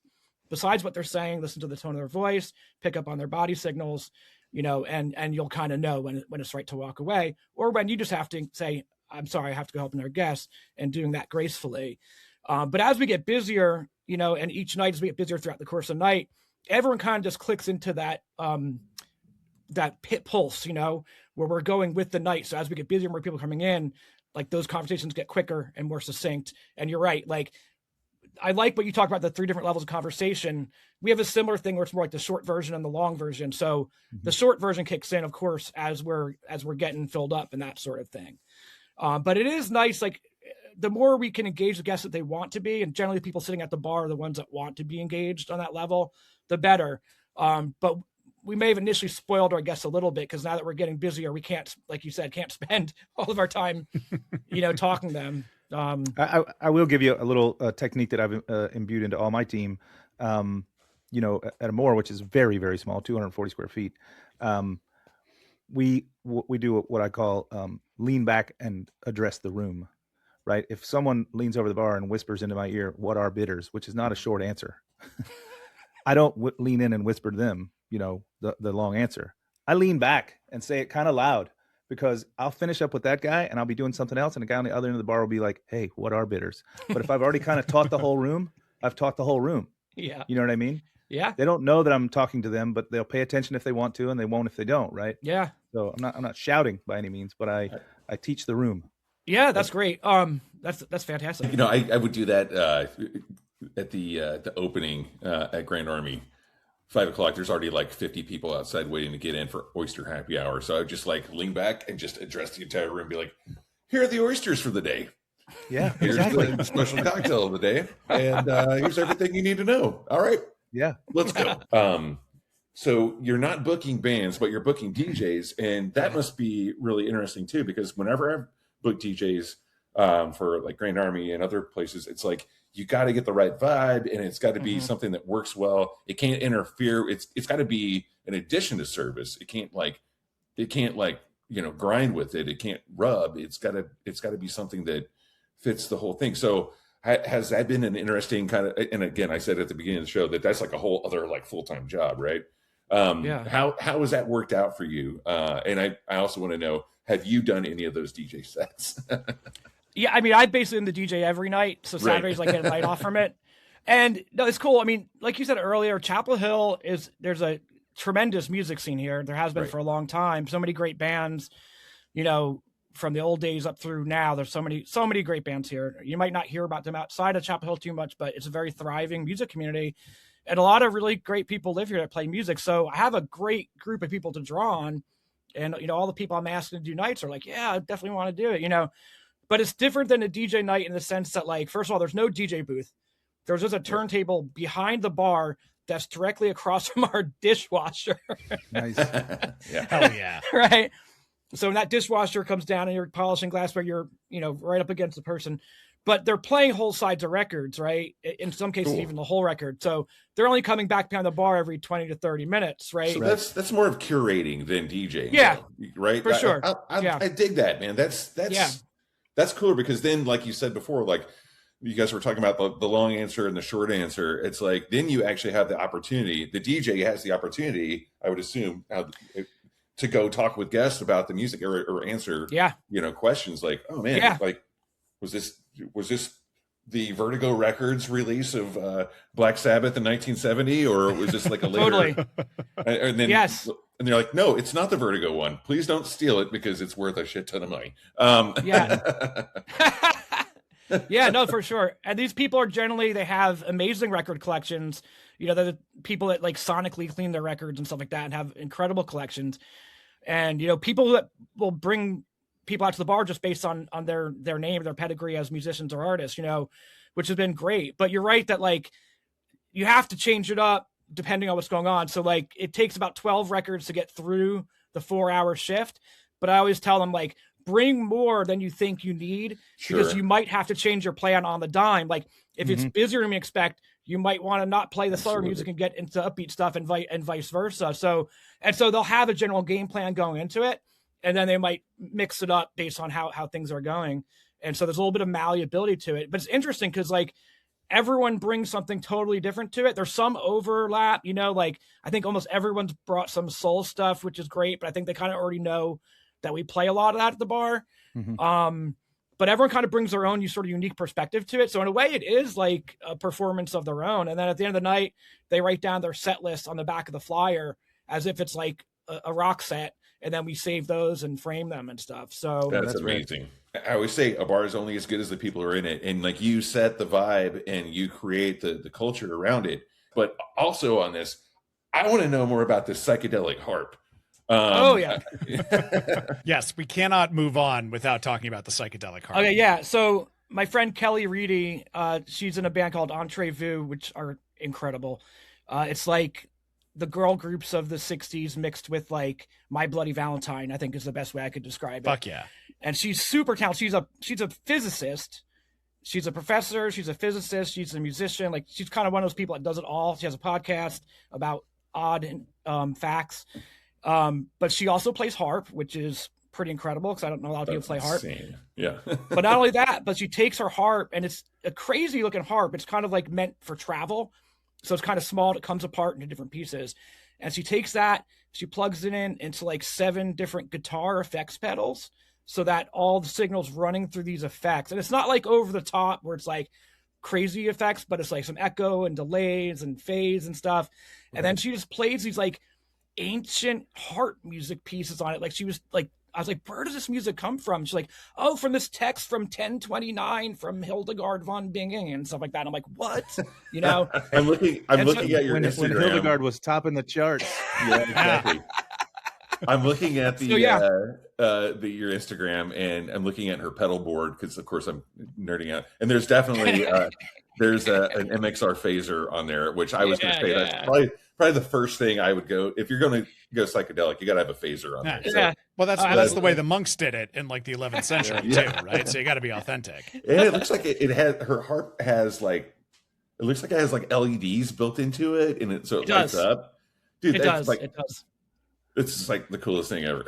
besides what they're saying. Listen to the tone of their voice, pick up on their body signals, and you'll kind of know when it's right to walk away, or when you just have to say, I'm sorry, I have to go help another guest, and doing that gracefully. But as we get busier, and each night as we get busier throughout the course of the night, everyone kind of just clicks into that pit pulse, where we're going with the night. So as we get busier, more people coming in, like those conversations get quicker and more succinct. And you're right. Like, I like what you talked about, the 3 different levels of conversation. We have a similar thing where it's more like the short version and the long version. So the short version kicks in, of course, as we're getting filled up and that sort of thing. But it is nice. Like, the more we can engage the guests that they want to be, and generally people sitting at the bar are the ones that want to be engaged on that level, the better. But we may have initially spoiled our guests a little bit, because now that we're getting busier, we can't, like you said, can't spend all of our time, talking to them. I will give you a little technique that I've imbued into all my team. At a Moore, which is very, very small, 240 square feet. We do what I call lean back and address the room, right? If someone leans over the bar and whispers into my ear, "What are bitters?" which is not a short answer. I don't lean in and whisper to them, the long answer. I lean back and say it kind of loud, because I'll finish up with that guy and I'll be doing something else, and the guy on the other end of the bar will be like, "Hey, what are bitters?" But if I've already kind of taught the whole room, I've taught the whole room. Yeah. You know what I mean? Yeah. They don't know that I'm talking to them, but they'll pay attention if they want to, and they won't if they don't, right? Yeah. So I'm not shouting by any means, but I teach the room. Yeah, that's great. That's fantastic. I would do that at the opening at Grand Army. 5 o'clock, there's already like 50 people outside waiting to get in for oyster happy hour. So I would just like lean back and just address the entire room, be like, here are the oysters for the day. Yeah, Here's exactly. the special cocktail of the day, and here's everything you need to know. All right, Yeah. let's go. So you're not booking bands, but you're booking DJs, and that must be really interesting too. Because whenever I've booked DJs for like Grand Army and other places, it's like you got to get the right vibe, and it's got to be something that works well. It can't interfere. It's got to be an addition to service. It can't grind with it. It can't rub. It's got to be something that fits the whole thing. So has that been an interesting kind of, and again, I said at the beginning of the show that's like a whole other like full-time job, right? How has that worked out for you? And I also want to know, have you done any of those DJ sets? Yeah, I mean, I basically am the DJ every night, so Saturdays I get a night off from it. And no, it's cool. I mean, like you said earlier, Chapel Hill there's a tremendous music scene here. There has been for a long time. So many great bands, from the old days up through now. There's so many great bands here. You might not hear about them outside of Chapel Hill too much, but it's a very thriving music community. And a lot of really great people live here that play music. So I have a great group of people to draw on. And, all the people I'm asking to do nights are like, yeah, I definitely want to do it, But it's different than a DJ night in the sense that, like, first of all, there's no DJ booth. There's just a turntable behind the bar that's directly across from our dishwasher. Nice. Yeah. Hell yeah. Right. So when that dishwasher comes down and you're polishing glassware, you're, right up against the person. But they're playing whole sides of records, right? In some cases, even the whole record. So they're only coming back behind the bar every 20 to 30 minutes, right? So that's more of curating than DJing. Yeah. Though, right? For sure. I dig that, man. That's cooler because then, like you said before, like you guys were talking about the long answer and the short answer. It's like, then you actually have the opportunity. The DJ has the opportunity, I would assume, to go talk with guests about the music or answer, questions like, oh man, like, was this the Vertigo Records release of Black Sabbath in 1970, or was this like a later? Totally. And then and they're like, no, it's not the Vertigo one. Please don't steal it because it's worth a shit ton of money. Yeah, no, for sure. And these people are generally, they have amazing record collections. They're the people that like sonically clean their records and stuff like that and have incredible collections. And, people that will bring people out to the bar just based on their name, their pedigree as musicians or artists, which has been great. But you're right that like you have to change it up depending on what's going on. So like it takes about 12 records to get through the 4-hour shift. But I always tell them like, bring more than you think you need because you might have to change your plan on the dime. Like if it's busier than you expect, you might want to not play the slower music and get into upbeat stuff and vice versa. So they'll have a general game plan going into it. And then they might mix it up based on how things are going. And so there's a little bit of malleability to it. But it's interesting because like everyone brings something totally different to it. There's some overlap, like I think almost everyone's brought some soul stuff, which is great. But I think they kind of already know that we play a lot of that at the bar. But everyone kind of brings their own sort of unique perspective to it. So in a way, it is like a performance of their own. And then at the end of the night, they write down their set list on the back of the flyer as if it's like a rock set. And then we save those and frame them and stuff. So that's amazing. I always say a bar is only as good as the people who are in it. And like you set the vibe and you create the culture around it. But also on this, I want to know more about this psychedelic harp. Yes, we cannot move on without talking about the psychedelic harp. Okay, yeah. So my friend Kelly Reedy, she's in a band called Entrevue, which are incredible. It's like the girl groups of the 60s mixed with like My Bloody Valentine, I think is the best way I could describe it. Fuck yeah. And she's super talented. She's a physicist. She's a professor. She's a physicist. She's a musician. Like she's kind of one of those people that does it all. She has a podcast about odd facts. But she also plays harp, which is pretty incredible because I don't know a lot of people play harp. Yeah. But not only that, but she takes her harp and it's a crazy looking harp. It's kind of like meant for travel. So it's kind of small. It comes apart into different pieces. And she takes that, she plugs it in into like 7 different guitar effects pedals so that all the signals running through these effects. And it's not like over the top where it's like crazy effects, but it's like some echo and delays and fades and stuff. And then she just plays these like ancient harp music pieces on it. Like she was like, I was like, where does this music come from? She's like, oh, from this text from 1029 from Hildegard von Bingen and stuff like that. And I'm like, what? I'm looking at your when Instagram. Hildegard was topping the charts. Yeah, exactly. I'm looking at the So, yeah. your Instagram, and I'm looking at her pedal board because, of course, I'm nerding out. And there's definitely there's an MXR phaser on there, which I was going to say that's probably the first thing I would go if you're going to go psychedelic. You got to have a phaser on there. Yeah. So, Well, that's the way the monks did it in like the 11th century too, right? So you got to be authentic. and it looks like it has her harp has like it looks like it has like LEDs built into it, and it lights up. Dude, It that's does. like It does. it's just like the coolest thing ever.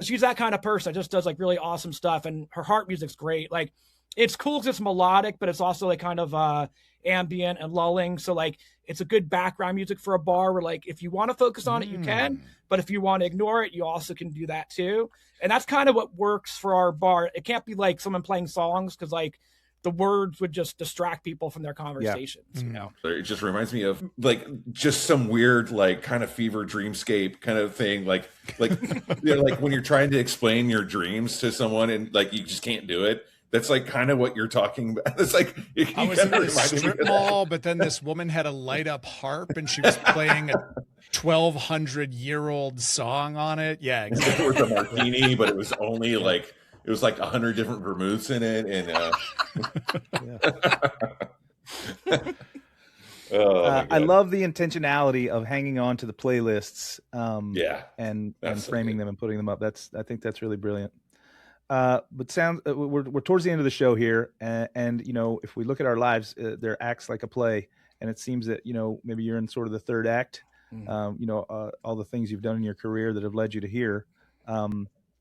She's that kind of person. Just does like really awesome stuff, and her harp music's great. Like, it's cool because it's melodic, but it's also like kind of ambient and lulling. So like, it's a good background music for a bar where like if you want to focus on it, you can. But if you want to ignore it, you also can do that too. And that's kind of what works for our bar. It can't be like someone playing songs because like the words would just distract people from their conversations. You know, It just reminds me of like just some weird like kind of fever dreamscape kind of thing, like you know, like when you're trying to explain your dreams to someone and like you just can't do it. That's like kind of what you're talking about. It's like I was in a strip mall, but then this woman had a light up harp and she was playing a 1,200-year-old song on it. Yeah, exactly. It was a martini, but it was only like it was like 100 different vermouths in it, and I love the intentionality of hanging on to the playlists, and framing them and putting them up. I think that's really brilliant. But we're towards the end of the show here, and you know, if we look at our lives, they're acts like a play, and it seems that, you know, maybe you're in sort of the third act. You know, all the things you've done in your career that have led you to here.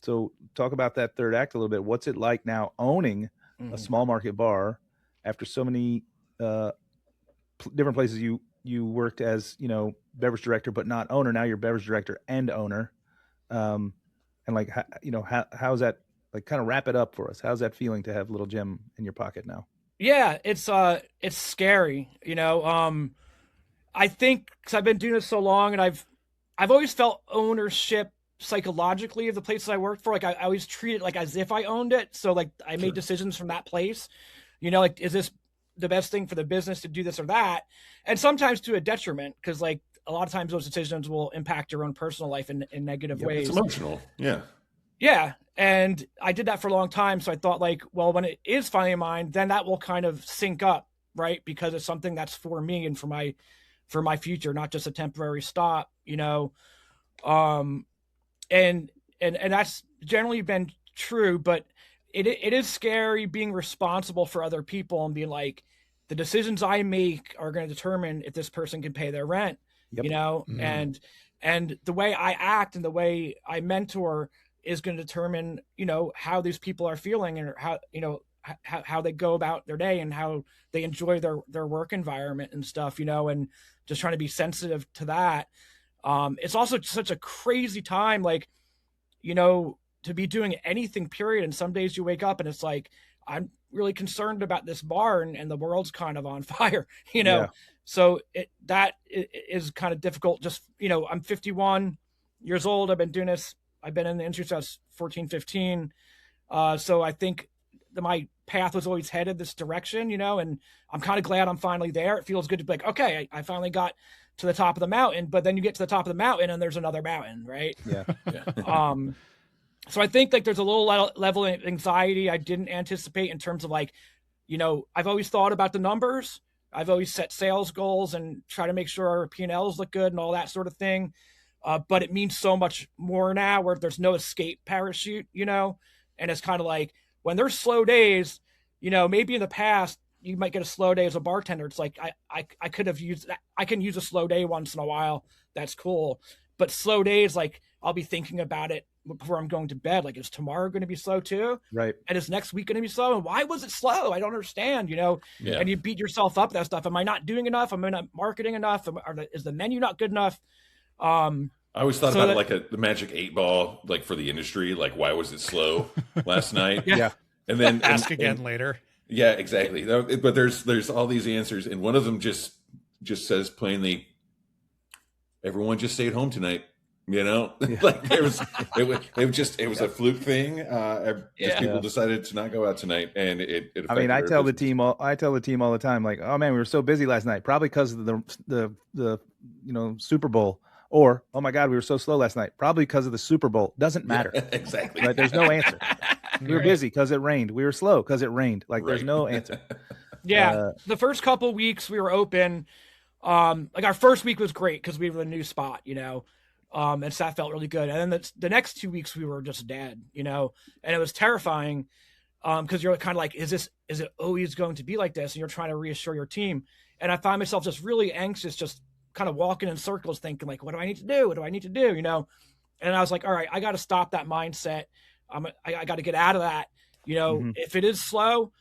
So talk about that third act a little bit. What's it like now owning a small market bar after so many different places you worked as, you know, beverage director, but not owner. Now you're beverage director and owner. And like, you know, how's that, like, kind of wrap it up for us. How's that feeling to have Little Gem in your pocket now? Yeah, it's scary, you know. I think because I've been doing this so long, and I've always felt ownership psychologically of the places I worked for. Like I always treat it like as if I owned it. So like I made decisions from that place, you know, like, is this the best thing for the business to do this or that? And sometimes to a detriment, because like a lot of times those decisions will impact your own personal life in negative ways. It's emotional. Yeah. And I did that for a long time. So I thought like, well, when it is finally mine, then that will kind of sync up, right? Because it's something that's for me and for my future, not just a temporary stop, you know? And that's generally been true, but it is scary being responsible for other people and being like, the decisions I make are going to determine if this person can pay their rent, you know, and the way I act and the way I mentor is going to determine, you know, how these people are feeling and how, you know, how they go about their day and how they enjoy their work environment and stuff, you know, and just trying to be sensitive to that. It's also such a crazy time, like, you know, to be doing anything, period. And some days you wake up and it's like, I'm really concerned about this bar and the world's kind of on fire, you know? Yeah. So that is kind of difficult. Just, you know, I'm 51 years old. I've been doing this. I've been in the industry since I was 14, 15. So I think my path was always headed this direction, you know, and I'm kind of glad I'm finally there. It feels good to be like, okay, I finally got to the top of the mountain, but then you get to the top of the mountain and there's another mountain, right? Yeah. So I think like there's a little level of anxiety I didn't anticipate in terms of like, you know, I've always thought about the numbers. I've always set sales goals and try to make sure our P&Ls look good and all that sort of thing. But it means so much more now where there's no escape parachute, you know, and it's kind of like when there's slow days, you know, maybe in the past you might get a slow day as a bartender. It's like, I could have used that. I can use a slow day once in a while. That's cool. But slow days, like I'll be thinking about it before I'm going to bed. Like, is tomorrow going to be slow too? Right. And is next week going to be slow? And why was it slow? I don't understand, you know? Yeah. And you beat yourself up that stuff. Am I not doing enough? Am I not marketing enough? Is the menu not good enough? I always thought about it like the magic 8 ball, like for the industry, like why was it slow last night? Yeah. And then ask again later. Yeah, exactly. But there's all these answers. And one of them just says plainly, everyone just stayed home tonight. You know, like it was a fluke thing. Just people decided to not go out tonight, and it I mean, I tell the team all the time, like, oh man, we were so busy last night, probably because of the you know, Super Bowl Or, oh my God, we were so slow last night. Probably because of the Super Bowl. Doesn't matter. Yeah, exactly. Right? There's no answer. We were busy because it rained. We were slow because it rained. Like there's Right. no answer. Yeah. The first couple weeks we were open. Like our first week was great because we were in a new spot, you know, and staff felt really good. And then the next 2 weeks we were just dead, you know, and it was terrifying because you're kind of like, is it always going to be like this? And you're trying to reassure your team. And I find myself just really anxious, just kind of walking in circles thinking like, what do I need to do? What do I need to do? You know? And I was like, all right, I got to stop that mindset. I got to get out of that. You know, if it is slow,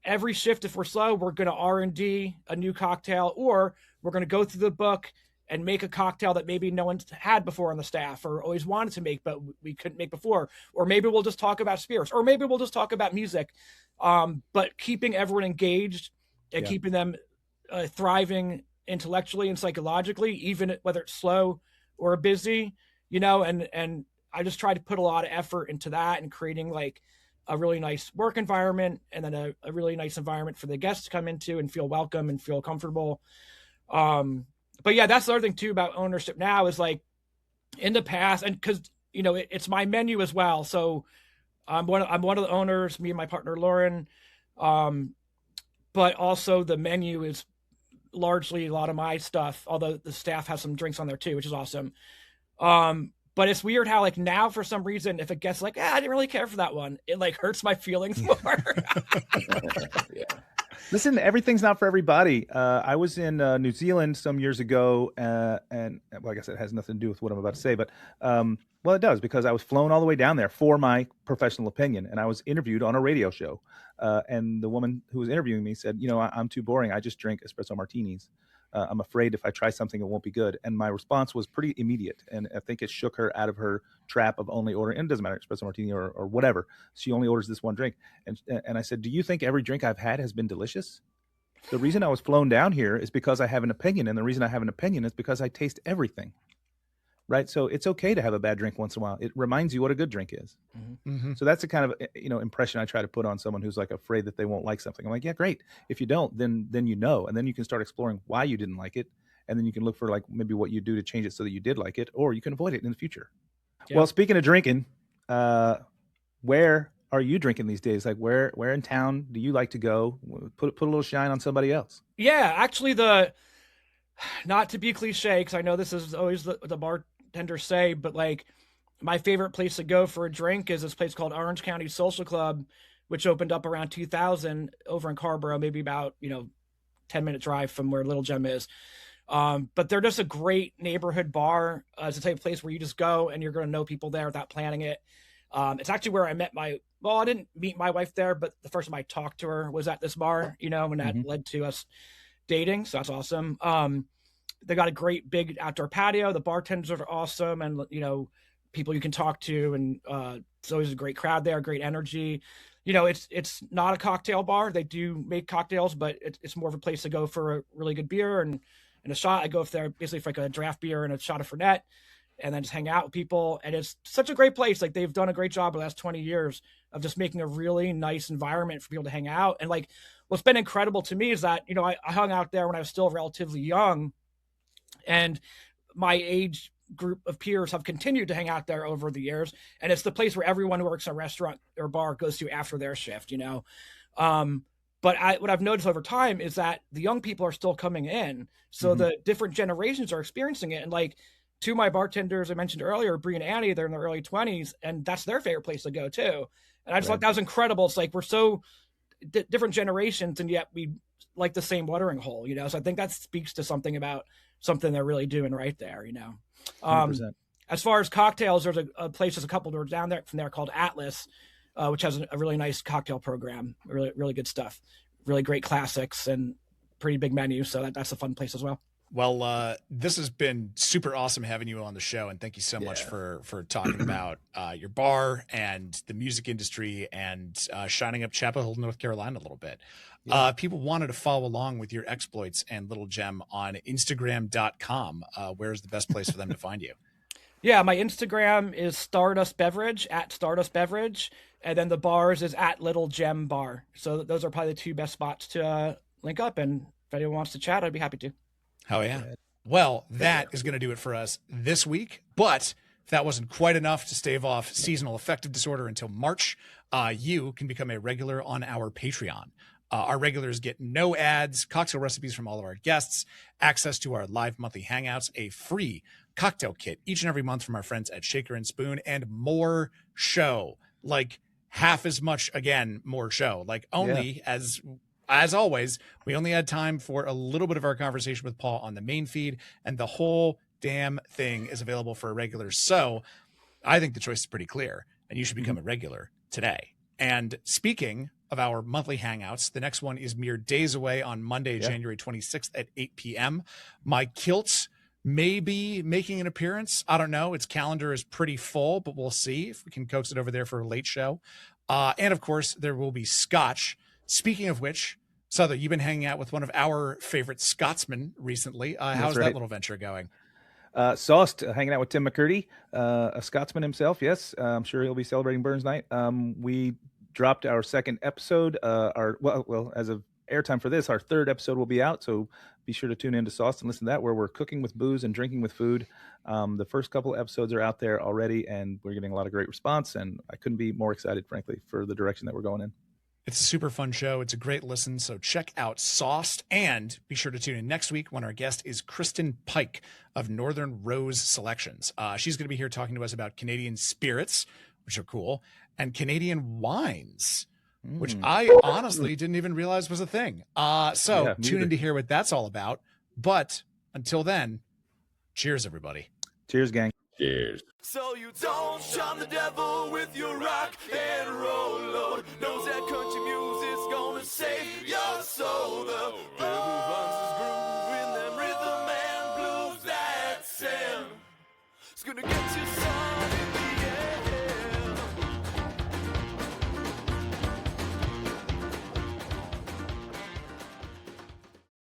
every shift, if we're slow, we're going to R&D a new cocktail, or we're going to go through the book and make a cocktail that maybe no one's had before on the staff or always wanted to make, but we couldn't make before. Or maybe we'll just talk about spirits, or maybe we'll just talk about music. But keeping everyone engaged and keeping them thriving intellectually and psychologically, even whether it's slow or busy, you know, and I just try to put a lot of effort into that and creating like a really nice work environment, and then a really nice environment for the guests to come into and feel welcome and feel comfortable. But yeah, that's the other thing too about ownership now is like in the past, and because, you know, it's my menu as well. So I'm one of the owners, me and my partner, Lauren. But also the menu is largely a lot of my stuff, although the staff has some drinks on there too, which is awesome. But it's weird how like now for some reason, if a guest's like, I didn't really care for that one, it like hurts my feelings more. Yeah. Listen, everything's not for everybody. I was in New Zealand some years ago, and well, I guess it has nothing to do with what I'm about to say, but well, it does, because I was flown all the way down there for my professional opinion, and I was interviewed on a radio show. And the woman who was interviewing me said, you know, I'm too boring. I just drink espresso martinis. I'm afraid if I try something, it won't be good. And my response was pretty immediate. And I think it shook her out of her trap of only ordering, and it doesn't matter, espresso martini or whatever. She only orders this one drink. And I said, do you think every drink I've had has been delicious? The reason I was flown down here is because I have an opinion. And the reason I have an opinion is because I taste everything. Right. So it's okay to have a bad drink once in a while. It reminds you what a good drink is. So that's the kind of, you know, impression I try to put on someone who's like afraid that they won't like something. I'm like, yeah, great. If you don't, then you know, and then you can start exploring why you didn't like it. And then you can look for like maybe what you do to change it so that you did like it, or you can avoid it in the future. Yeah. Well, speaking of drinking, where are you drinking these days? Like where in town do you like to go? Put a little shine on somebody else. Yeah, actually not to be cliche, because I know this is always the bartenders say, but like my favorite place to go for a drink is this place called Orange County Social Club, which opened up around 2000 over in Carborough, maybe about, 10-minute drive from where Little Gem is. But they're just a great neighborhood bar. It's the type of place where you just go and you're going to know people there without planning it. It's actually where I met I didn't meet my wife there, but the first time I talked to her was at this bar, and that led to us dating. So that's awesome. They got a great big outdoor patio. The bartenders are awesome. And, people you can talk to, and it's always a great crowd there, great energy. It's not a cocktail bar. They do make cocktails, but it's more of a place to go for a really good beer and a shot. I go there basically for like a draft beer and a shot of Fernet, and then just hang out with people. And it's such a great place. Like they've done a great job the last 20 years of just making a really nice environment for people to hang out. And like, what's been incredible to me is that, I hung out there when I was still relatively young, and my age group of peers have continued to hang out there over the years. And it's the place where everyone who works in a restaurant or bar goes to after their shift, But what I've noticed over time is that the young people are still coming in. So the different generations are experiencing it. And like two of my bartenders I mentioned earlier, Bree and Annie, they're in their early 20s, and that's their favorite place to go too. And I just thought that was incredible. It's like, we're so different generations, and yet we like the same watering hole, So I think that speaks to something about something they're really doing right there, 100%. As far as cocktails, there's a place, there's a couple doors down there from there called Atlas, which has a really nice cocktail program, really, really good stuff, really great classics, and pretty big menu. So that's a fun place as well. Well, this has been super awesome having you on the show, and thank you so much for talking about your bar and the music industry and shining up Chapel Hill, North Carolina a little bit. Yeah. People wanted to follow along with your exploits and Little Gem on Instagram.com. Where's the best place for them to find you? Yeah, my Instagram is Stardust Beverage, at Stardust Beverage, and then the bars is at Little Gem Bar. So those are probably the two best spots to link up. And if anyone wants to chat, I'd be happy to. Oh yeah. Well, that is going to do it for us this week. But if that wasn't quite enough to stave off seasonal affective disorder until March, you can become a regular on our Patreon. Our regulars get no ads, cocktail recipes from all of our guests, access to our live monthly hangouts, a free cocktail kit each and every month from our friends at Shaker and Spoon, and more show. Like half as much, again, more show. Like only as always, we only had time for a little bit of our conversation with Paul on the main feed, and the whole damn thing is available for regulars. So I think the choice is pretty clear, and you should become a regular today. And speaking of our monthly hangouts, the next one is mere days away on Monday, January 26th at 8 p.m. My kilt may be making an appearance. I don't know. Its calendar is pretty full, but we'll see if we can coax it over there for a late show. And of course, there will be Scotch. Speaking of which, Sother, you've been hanging out with one of our favorite Scotsmen recently. How's that little venture going? Sauced, hanging out with Tim McCurdy, a Scotsman himself. Yes, I'm sure he'll be celebrating Burns Night. We dropped our second episode. Well, as of airtime for this, our third episode will be out. So be sure to tune in to Sauced and listen to that, where we're cooking with booze and drinking with food. The first couple episodes are out there already, and we're getting a lot of great response. And I couldn't be more excited, frankly, for the direction that we're going in. It's a super fun show. It's a great listen. So check out Sauced, and be sure to tune in next week when our guest is Kristen Pike of Northern Rose Selections. She's going to be here talking to us about Canadian spirits, which are cool, and Canadian wines, which I honestly didn't even realize was a thing. So tune in to hear what that's all about. But until then, cheers, everybody. Cheers, gang. Cheers. So you don't shun the devil with your rock and roll load. Knows that country music's gonna save your soul. The devil runs his groove in them rhythm and blues that sound. It's gonna